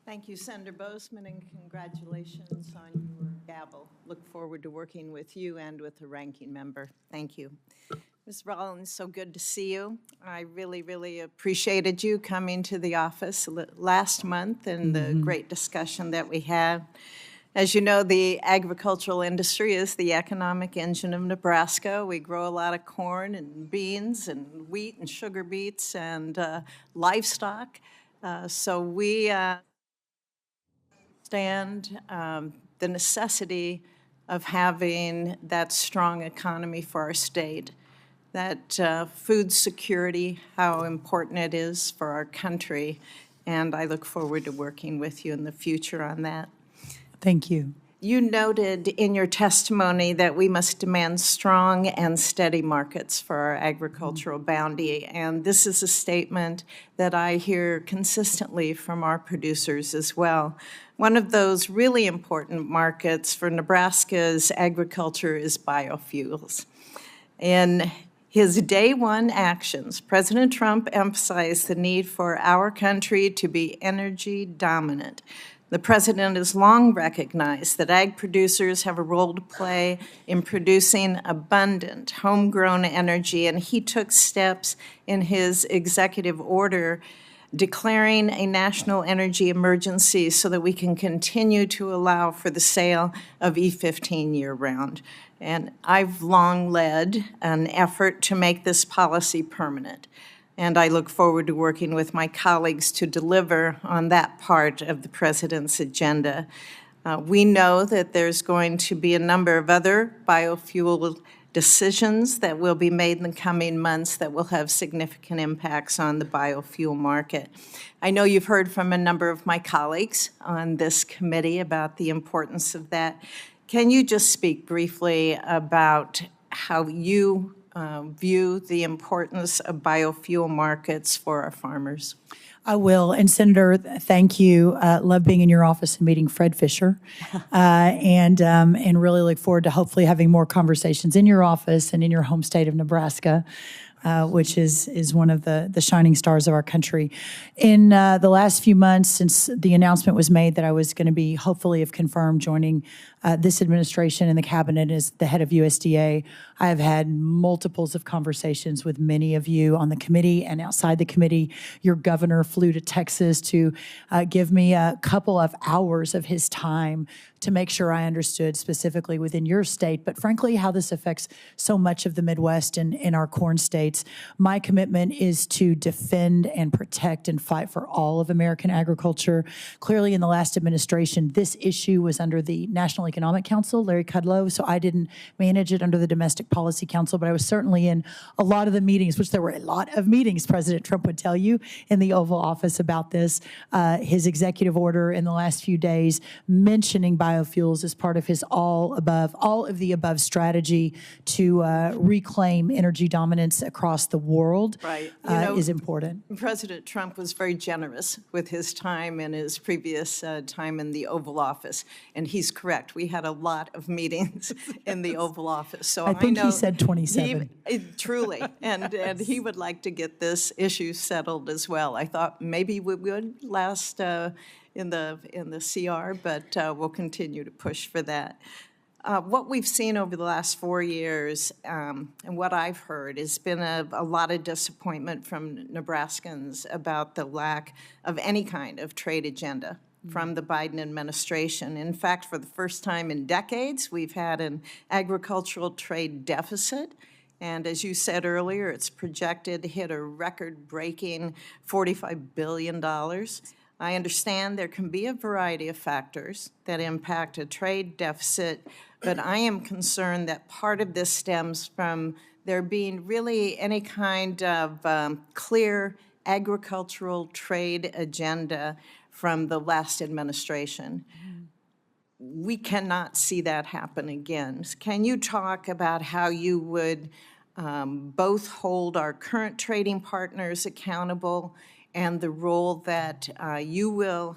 Thank you, Senator Bozeman, and congratulations on your gavel. Look forward to working with you and with the ranking member. Thank you. Ms. Rollins, so good to see you. I really, really appreciated you coming to the office last month and the great discussion that we had. As you know, the agricultural industry is the economic engine of Nebraska. We grow a lot of corn and beans and wheat and sugar beets and livestock. So we understand the necessity of having that strong economy for our state, that food security, how important it is for our country, and I look forward to working with you in the future on that. Thank you. You noted in your testimony that we must demand strong and steady markets for our agricultural bounty, and this is a statement that I hear consistently from our producers as well. One of those really important markets for Nebraska's agriculture is biofuels. In his day one actions, President Trump emphasized the need for our country to be energy dominant. The president has long recognized that ag producers have a role to play in producing abundant homegrown energy, and he took steps in his executive order declaring a national energy emergency so that we can continue to allow for the sale of E15 year-round. And I've long led an effort to make this policy permanent. And I look forward to working with my colleagues to deliver on that part of the president's agenda. We know that there's going to be a number of other biofuel decisions that will be made in the coming months that will have significant impacts on the biofuel market. I know you've heard from a number of my colleagues on this committee about the importance of that. Can you just speak briefly about how you view the importance of biofuel markets for our farmers? I will. And Senator, thank you. Love being in your office and meeting Fred Fischer, and really look forward to hopefully having more conversations in your office and in your home state of Nebraska, which is one of the shining stars of our country. In the last few months, since the announcement was made that I was going to be, hopefully if confirmed, joining this administration and the cabinet as the head of USDA, I have had multiples of conversations with many of you on the committee and outside the committee. Your governor flew to Texas to give me a couple of hours of his time to make sure I understood specifically within your state, but frankly, how this affects so much of the Midwest and in our corn states. My commitment is to defend and protect and fight for all of American agriculture. Clearly, in the last administration, this issue was under the National Economic Council, Larry Kudlow, so I didn't manage it under the Domestic Policy Council, but I was certainly in a lot of the meetings, which there were a lot of meetings, President Trump would tell you, in the Oval Office about this. His executive order in the last few days mentioning biofuels as part of his all of the above strategy to reclaim energy dominance across the world, right. Is important. President Trump was very generous with his time in his previous time in the Oval Office, and he's correct. We had a lot of meetings in the Oval Office. So I think know he said 27. Truly, and he would like to get this issue settled as well. I thought maybe we would last in the CR, but we'll continue to push for that. What we've seen over the last 4 years and what I've heard has been a lot of disappointment from Nebraskans about the lack of any kind of trade agenda from the Biden administration. In fact, for the first time in decades, we've had an agricultural trade deficit. And as you said earlier, it's projected to hit a record-breaking $45 billion. I understand there can be a variety of factors that impact a trade deficit, but I am concerned that part of this stems from there being really any kind of clear agricultural trade agenda from the last administration. We cannot see that happen again. Can you talk about how you would both hold our current trading partners accountable and the role that you will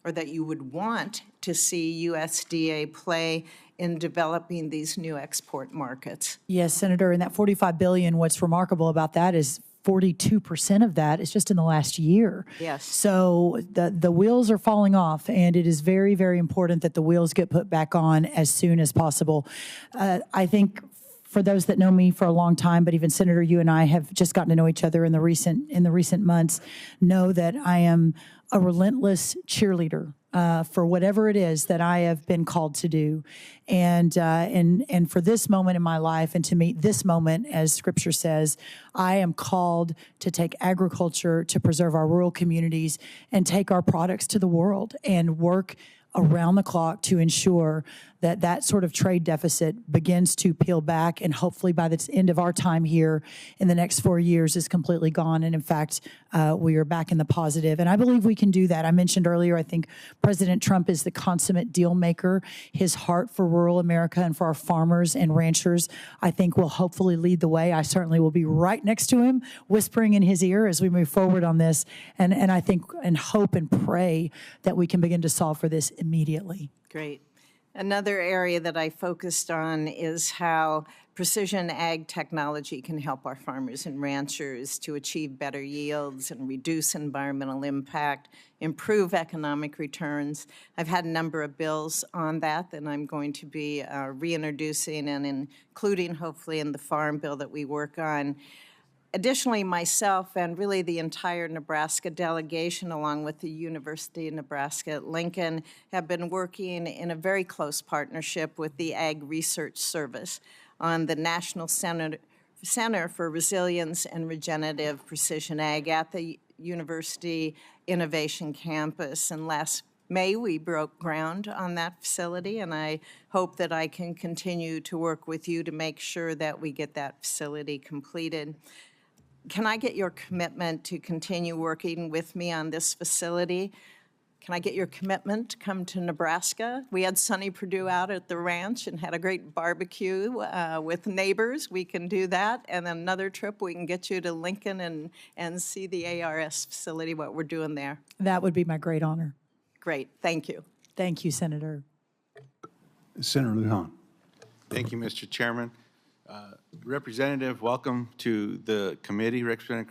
or that you would want to see USDA play in developing these new export markets? Yes, Senator, and that $45 billion, what's remarkable about that is 42% of that is just in the last year. Yes. So the wheels are falling off, and it is very, very important that the wheels get put back on as soon as possible. I think for those that know me for a long time, but even Senator, you and I have just gotten to know each other in the recent months, know that I am a relentless cheerleader for whatever it is that I have been called to do, and for this moment in my life, and to meet this moment, as Scripture says, I am called to take agriculture to preserve our rural communities and take our products to the world and work around the clock to ensure that that sort of trade deficit begins to peel back, and hopefully by the end of our time here in the next 4 years is completely gone. And in fact, we are back in the positive. And I believe we can do that. I mentioned earlier, I think President Trump is the consummate deal maker. His heart for rural America and for our farmers and ranchers, I think, will hopefully lead the way. I certainly will be right next to him, whispering in his ear as we move forward on this. And I think and hope and pray that we can begin to solve for this immediately. Great. Another area that I focused on is how precision ag technology can help our farmers and ranchers to achieve better yields and reduce environmental impact, improve economic returns. I've had a number of bills on that I'm going to be reintroducing and including hopefully in the farm bill that we work on. Additionally, myself and really the entire Nebraska delegation, along with the University of Nebraska at Lincoln, have been working in a very close partnership with the Ag Research Service on the National Center for Resilience and Regenerative Precision Ag at the University Innovation Campus. And last May, we broke ground on that facility, and I hope that I can continue to work with you to make sure that we get that facility completed. Can I get your commitment to continue working with me on this facility? Can I get your commitment to come to Nebraska? We had Sonny Perdue out at the ranch and had a great barbecue with neighbors. We can do that. And then another trip, we can get you to Lincoln and see the ARS facility, what we're doing there. That would be my great honor. Great. Thank you. Thank you, Senator. Senator Lujan. Thank you, Mr. Chairman. Representative, welcome to the committee. Representative